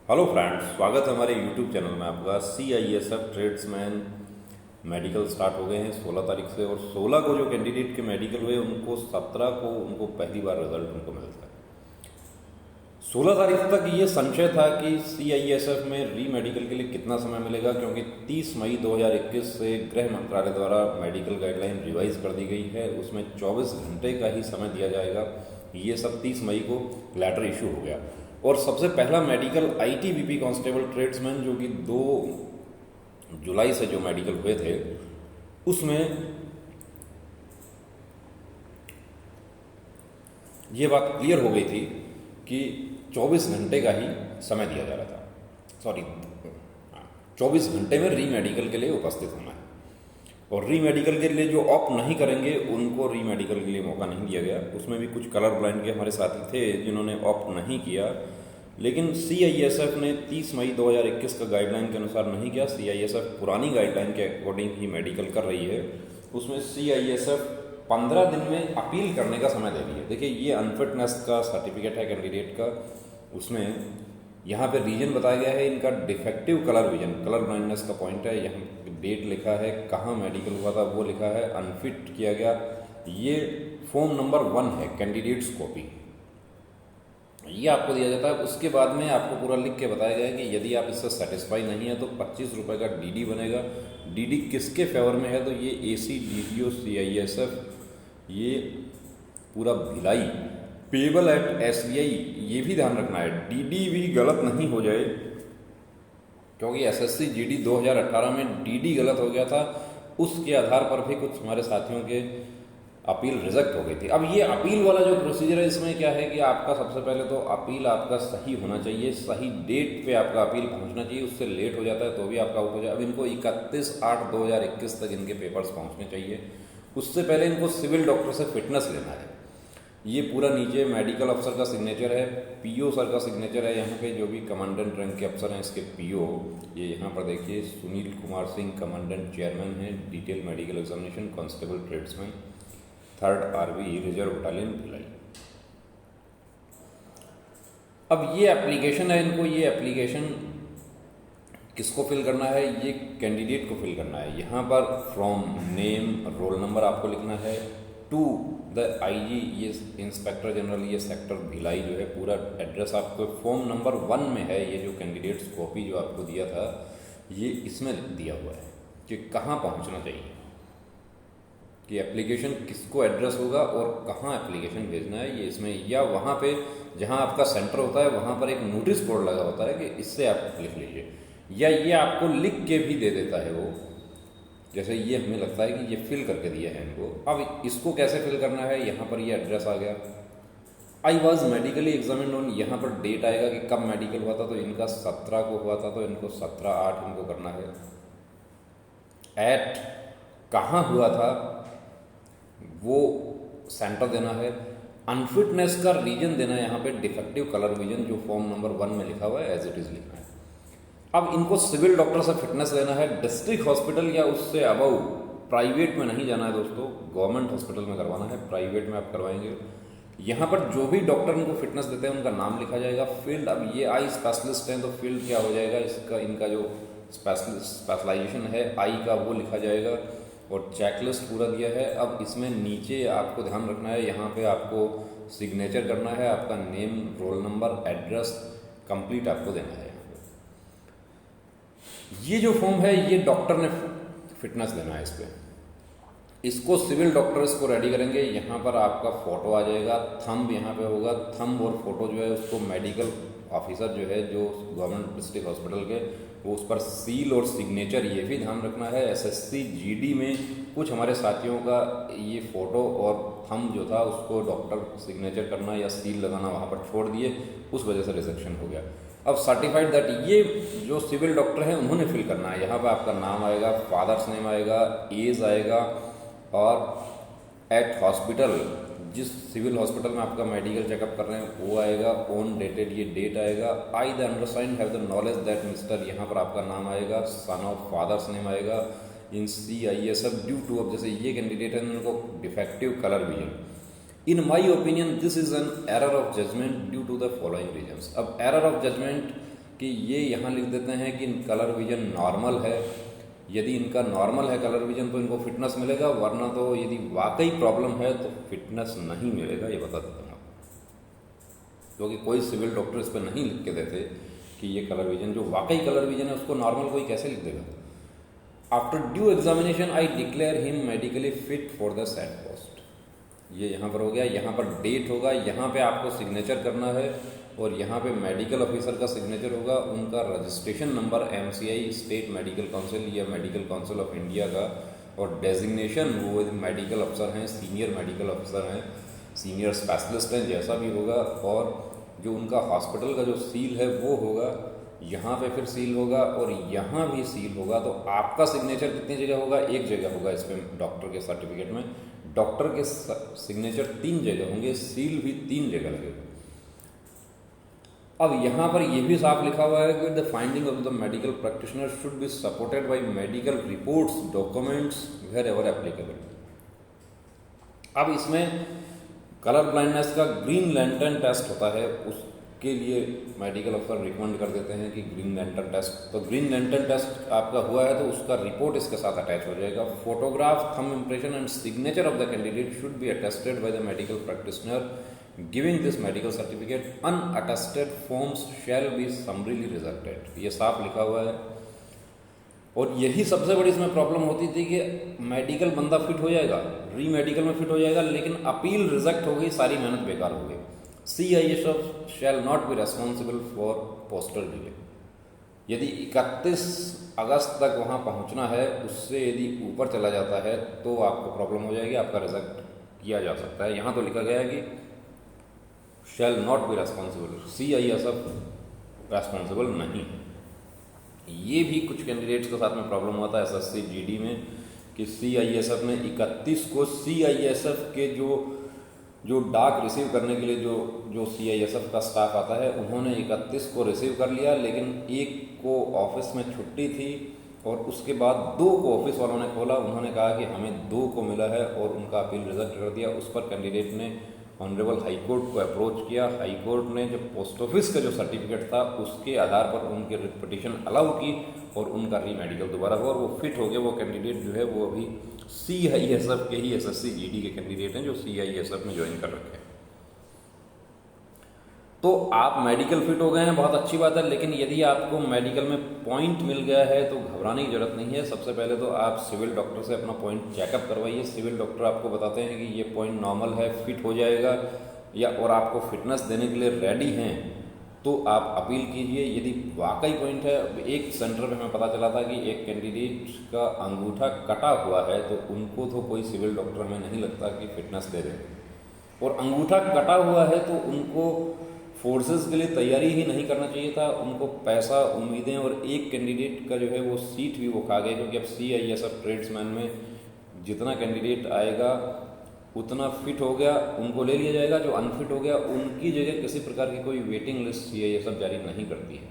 Hello friends, स्वागत है हमारे यूट्यूब चैनल में आपका। CISF ट्रेड्समैन मेडिकल स्टार्ट हो गए हैं 16 तारीख से, और 16 को जो कैंडिडेट के मेडिकल हुए उनको 17 को उनको पहली बार रिजल्ट उनको मिलता है। 16 तारीख तक ये संशय था कि CISF में री मेडिकल के लिए कितना समय मिलेगा, क्योंकि 30 मई 2021 से गृह मंत्रालय द्वारा मेडिकल गाइडलाइन रिवाइज कर दी गई है। उसमें 24 घंटे का ही समय दिया जाएगा। ये सब 30 मई को लेटर इशू हो गया, और सबसे पहला मेडिकल ITBP कांस्टेबल ट्रेड्समैन जो कि 2 जुलाई से जो मेडिकल हुए थे उसमें ये बात क्लियर हो गई थी कि 24 घंटे का ही समय दिया जा रहा था। सॉरी, 24 घंटे में री मेडिकल के लिए उपस्थित होना है, और री मेडिकल के लिए जो ऑप्ट नहीं करेंगे उनको री मेडिकल के लिए मौका नहीं दिया गया। उसमें भी कुछ कलर ब्लाइंड के हमारे साथी थे जिन्होंने ऑप्ट नहीं किया, लेकिन CISF ने 30 मई 2021 का गाइडलाइन के अनुसार नहीं किया। CISF पुरानी गाइडलाइन के अकॉर्डिंग ही मेडिकल कर रही है। उसमें CISF 15 दिन में अपील करने का समय दे रही है। देखिए, ये अनफिटनेस का सर्टिफिकेट है कैंडिडेट का। उसमें यहाँ पे रीजन बताया गया है इनका defective colour vision, colour blindness का पॉइंट है। यहाँ डेट लिखा है, कहाँ मेडिकल हुआ था वो लिखा है, अनफिट किया गया। ये फॉर्म नंबर 1 है, कैंडिडेट्स कॉपी, ये आपको दिया जाता है। उसके बाद में आपको पूरा लिख के बताया गया है कि यदि आप इससे सेटिस्फाई नहीं है तो 25 रुपये का DD बनेगा। DD किसके फेवर में है, तो ये AC DDO CISF, ये पूरा भिलाई, पेबल एट SBI, ये भी ध्यान रखना है। DD भी गलत नहीं हो जाए, क्योंकि SSC GD 2018 में DD गलत हो गया था। उसके आधार पर भी कुछ हमारे साथियों के अपील रिजेक्ट हो गई थी। अब ये अपील वाला जो प्रोसीजर है, इसमें क्या है कि आपका सबसे पहले तो अपील आपका सही होना चाहिए, सही डेट पे आपका अपील पहुंचना चाहिए। उससे लेट हो जाता है तो भी आपका आउट हो जाए। अब इनको 31/8/2021 तक इनके पेपर्स पहुंचने चाहिए। उससे पहले इनको सिविल डॉक्टर से फिटनेस लेना है। ये पूरा नीचे मेडिकल अफसर का सिग्नेचर है, PO सर का सिग्नेचर है। यहाँ पे जो भी कमांडेंट रैंक के अफसर हैं इसके PO, ये यहाँ पर देखिए, सुनील कुमार सिंह कमांडेंट चेयरमैन हैं, detail medical examination constable tradesman, 3rd RB reserve battalion Bhilai. अब ये एप्लीकेशन है, इनको ये एप्लीकेशन किसको फिल करना है, ये कैंडिडेट को फिल करना है। यहाँ पर फ्रॉम नेम, रोल नंबर आपको लिखना है, टू द IG, ये इंस्पेक्टर जनरल, ये सेक्टर भिलाई जो है, पूरा एड्रेस आपको फॉर्म नंबर 1 में है। ये जो कैंडिडेट्स कॉपी जो आपको दिया था, ये इसमें दिया हुआ है कि कहाँ पहुँचना चाहिए, कि एप्लीकेशन किसको एड्रेस होगा और कहाँ एप्लीकेशन भेजना है, ये इसमें। या वहाँ पे जहाँ आपका सेंटर होता है वहाँ पर एक नोटिस बोर्ड लगा होता है कि इससे आप लिख लीजिए, या ये आपको लिख के भी दे देता है वो। जैसे ये हमें लगता है कि ये फिल करके दिया है इनको। अब इसको कैसे फिल करना है, यहाँ पर ये एड्रेस आ गया। I was medically examined on, यहाँ पर डेट आएगा कि कब मेडिकल हुआ था, तो इनका 17 को हुआ था, तो इनको 17/8 इनको करना है। एट कहाँ हुआ था वो सेंटर देना है। अनफिटनेस का रीजन देना है, यहाँ पे डिफेक्टिव कलर विजन जो फॉर्म नंबर 1 में लिखा हुआ है एज इट इज लिखना है। अब इनको सिविल डॉक्टर से फिटनेस लेना है। डिस्ट्रिक्ट हॉस्पिटल या उससे अबव, प्राइवेट में नहीं जाना है दोस्तों, गवर्नमेंट हॉस्पिटल में करवाना है, प्राइवेट में आप करवाएंगे। यहाँ पर जो भी डॉक्टर इनको फिटनेस देते हैं उनका नाम लिखा जाएगा। फील्ड, अब ये आई स्पेशलिस्ट हैं तो फील्ड क्या हो जाएगा इसका, इनका जो स्पेशलाइजेशन है आई का वो लिखा जाएगा, और चेकलिस्ट पूरा दिया है। अब इसमें नीचे आपको ध्यान रखना है, यहाँ पे आपको सिग्नेचर करना है, आपका name, roll number, address complete आपको देना है। ये जो फॉर्म है ये डॉक्टर ने फिटनेस देना है इस पर। इसको सिविल डॉक्टर इसको रेडी करेंगे। यहाँ पर आपका फोटो आ जाएगा, थंब यहाँ पे होगा, थंब और फोटो जो है उसको मेडिकल ऑफिसर जो है जो गवर्नमेंट डिस्ट्रिक्ट हॉस्पिटल के, वो उस पर सील और सिग्नेचर, ये भी ध्यान रखना है। SSC GD में कुछ हमारे साथियों का ये फ़ोटो और थंब जो था उसको डॉक्टर सिग्नेचर करना या सील लगाना वहाँ पर छोड़ दिए, उस वजह से रिजेक्शन हो गया। अब सर्टिफाइड दैट, ये जो सिविल डॉक्टर हैं उन्होंने फिल करना है। यहाँ पर आपका नाम आएगा, फादर्स नेम आएगा, एज आएगा, और एट हॉस्पिटल, जिस सिविल हॉस्पिटल में आपका मेडिकल चेकअप कर रहे हैं वो आएगा, ऑन डेटेड, ये डेट आएगा। I the undersigned have the knowledge that mister, यहाँ पर आपका नाम आएगा, सन ऑफ, फादर्स नेम आएगा, इन CISF ड्यू टू, अब जैसे ये कैंडिडेट है उनको defective colour vision, in my opinion this is an error of judgement due to the following reasons. अब एरर ऑफ जजमेंट कि ये यहाँ लिख देते हैं कि कलर विजन नॉर्मल है, यदि इनका नॉर्मल है कलर विजन तो इनको फिटनेस मिलेगा, वरना तो यदि वाकई प्रॉब्लम है तो फिटनेस नहीं मिलेगा, ये बता देता हूँ आपको। क्योंकि कोई सिविल डॉक्टर इस पर नहीं लिख के देते कि ये कलर विजन, जो वाकई कलर विजन है उसको नॉर्मल कोई कैसे लिख देगा। After due examination I declare him medically fit for the set post. ये यहाँ पर हो गया, यहाँ पर डेट होगा, यहाँ पे आपको सिग्नेचर करना है और यहाँ पे मेडिकल ऑफिसर का सिग्नेचर होगा, उनका registration number MCI state medical council या मेडिकल काउंसिल ऑफ इंडिया का, और डेजिग्नेशन वो मेडिकल अफसर हैं, सीनियर मेडिकल ऑफिसर हैं, सीनियर स्पेशलिस्ट हैं, जैसा भी होगा, और जो उनका हॉस्पिटल का जो सील है वो होगा, यहाँ पे फिर सील होगा और यहाँ भी सील होगा। तो आपका सिग्नेचर कितनी जगह होगा? एक जगह होगा इस पर, डॉक्टर के सर्टिफिकेट में डॉक्टर के सिग्नेचर 3 जगह होंगे, सील भी 3 जगह लगेगा। अब यहाँ पर यह भी साफ लिखा हुआ है कि the finding of the medical practitioner should be supported by medical reports, documents wherever applicable. अब इसमें कलर ब्लाइंडनेस का ग्रीन लैंटर्न टेस्ट होता है, उसके लिए मेडिकल अफसर रिकमेंड कर देते हैं कि ग्रीन लैंटर्न टेस्ट। तो ग्रीन लैंटर्न टेस्ट आपका हुआ है तो उसका रिपोर्ट इसके साथ अटैच हो जाएगा। Photograph, thumb impression and signature of the candidate should be attested by the medical practitioner giving this medical certificate. Unattested forms shall be summarily rejected. ये साफ लिखा हुआ है। और यही सबसे बड़ी इसमें प्रॉब्लम होती थी कि मेडिकल बंदा फिट हो जाएगा, री मेडिकल में फिट हो जाएगा, लेकिन अपील रिजेक्ट हो गई, सारी मेहनत बेकार हो गई। CISF shall not be responsible for postal delay. यदि 31 अगस्त तक वहाँ पहुँचना है, उससे यदि ऊपर चला जाता है तो आपको प्रॉब्लम हो जाएगी, आपका रिजेक्ट किया जा सकता है। यहाँ तो लिखा गया है कि shall not be responsible, CISF responsible नहीं। ये भी कुछ कैंडिडेट्स के साथ में प्रॉब्लम हुआ था SSC GD में कि CISF ने 31 को CISF के जो डाक रिसीव करने के लिए जो CISF का स्टाफ आता है, उन्होंने 31 को रिसीव कर लिया, लेकिन एक को ऑफिस में छुट्टी थी और उसके बाद 2 को ऑफिस वालों ने खोला। उन्होंने कहा कि हमें 2 को मिला है और उनका अपील रिजेक्ट कर दिया। उस पर कैंडिडेट ने ऑनरेबल हाई कोर्ट को अप्रोच किया। हाई कोर्ट ने जो पोस्ट ऑफिस का जो सर्टिफिकेट था उसके आधार पर उनकी पिटीशन अलाउ की और उनका री मेडिकल दोबारा हुआ और वो फिट हो गए। वो कैंडिडेट जो है वो अभी CISF के ही SSC GD के कैंडिडेट हैं जो CISF में ज्वाइन कर रखे हैं। तो आप मेडिकल फिट हो गए हैं, बहुत अच्छी बात है, लेकिन यदि आपको मेडिकल में पॉइंट मिल गया है तो घबराने की जरूरत नहीं है। सबसे पहले तो आप सिविल डॉक्टर से अपना पॉइंट चेकअप करवाइए। सिविल डॉक्टर आपको बताते हैं कि ये पॉइंट नॉर्मल है, फिट हो जाएगा, या और आपको फिटनेस देने के लिए रेडी हैं तो आप अपील कीजिए। यदि वाकई पॉइंट है, एक सेंटर पे हमें पता चला था कि एक कैंडिडेट का अंगूठा कटा हुआ है, तो उनको तो कोई सिविल डॉक्टर हमें नहीं लगता कि फिटनेस दे दे, और अंगूठा कटा हुआ है तो उनको फोर्सेस के लिए तैयारी ही नहीं करना चाहिए था। उनको पैसा, उम्मीदें और एक कैंडिडेट का जो है वो सीट भी वो खा गए, क्योंकि अब CISF ट्रेड्समैन में जितना कैंडिडेट आएगा उतना फिट हो गया उनको ले लिया जाएगा, जो अनफिट हो गया उनकी जगह किसी प्रकार की कोई वेटिंग लिस्ट CISF जारी नहीं करती है।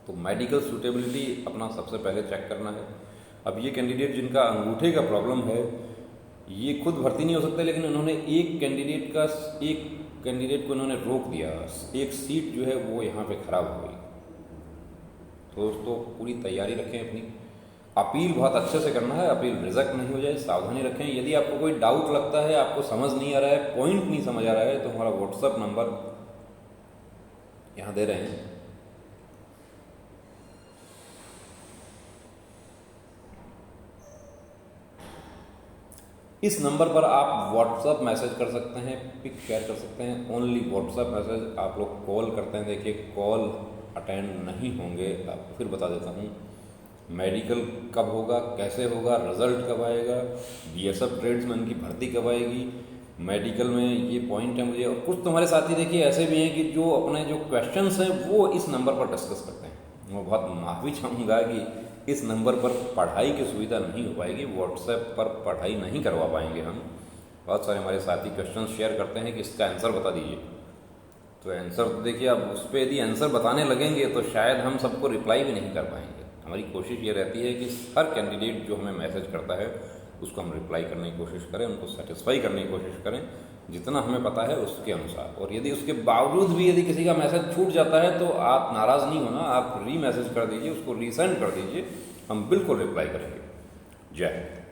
तो मेडिकल सूटेबिलिटी अपना सबसे पहले चेक करना है। अब ये कैंडिडेट जिनका अंगूठे का प्रॉब्लम है ये खुद भर्ती नहीं हो सकते, लेकिन उन्होंने एक कैंडिडेट को इन्होंने रोक दिया, एक सीट जो है वो यहाँ पे खराब हो गई। तो दोस्तों पूरी तैयारी रखें अपनी, अपील बहुत अच्छे से करना है, अपील रिजेक्ट नहीं हो जाए, सावधानी रखें। यदि आपको कोई डाउट लगता है, आपको समझ नहीं आ रहा है, पॉइंट नहीं समझ आ रहा है, तो हमारा WhatsApp नंबर यहाँ दे रहे हैं, इस नंबर पर आप WhatsApp मैसेज कर सकते हैं, पिक शेयर कर सकते हैं। Only WhatsApp message. आप लोग कॉल करते हैं, देखिए कॉल अटेंड नहीं होंगे। आपको फिर बता देता हूँ मेडिकल कब होगा, कैसे होगा, रिजल्ट कब आएगा, BSF ट्रेड्समैन की भर्ती कब आएगी, मेडिकल में ये पॉइंट है मुझे। और कुछ तुम्हारे साथी देखिए ऐसे भी हैं कि जो अपने जो क्वेश्चंस हैं वो इस नंबर पर डिस्कस करते हैं। मैं बहुत माफ़ी चाहूँगा कि इस नंबर पर पढ़ाई की सुविधा नहीं हो पाएगी, WhatsApp पर पढ़ाई नहीं करवा पाएंगे हम। बहुत सारे हमारे साथी क्वेश्चन शेयर करते हैं कि इसका आंसर बता दीजिए, तो आंसर तो देखिए अब उस पर यदि आंसर बताने लगेंगे तो शायद हम सबको रिप्लाई भी नहीं कर पाएंगे। हमारी कोशिश ये रहती है कि हर कैंडिडेट जो हमें मैसेज करता है उसको हम रिप्लाई करने की कोशिश करें, उनको सेटिस्फाई करने की कोशिश करें। जितना हमें पता है उसके अनुसार। और यदि उसके बावजूद भी यदि किसी का मैसेज छूट जाता है तो आप नाराज़ नहीं होना, आप री मैसेज कर दीजिए, उसको रीसेंड कर दीजिए, हम बिल्कुल रिप्लाई करेंगे। जय हिंद।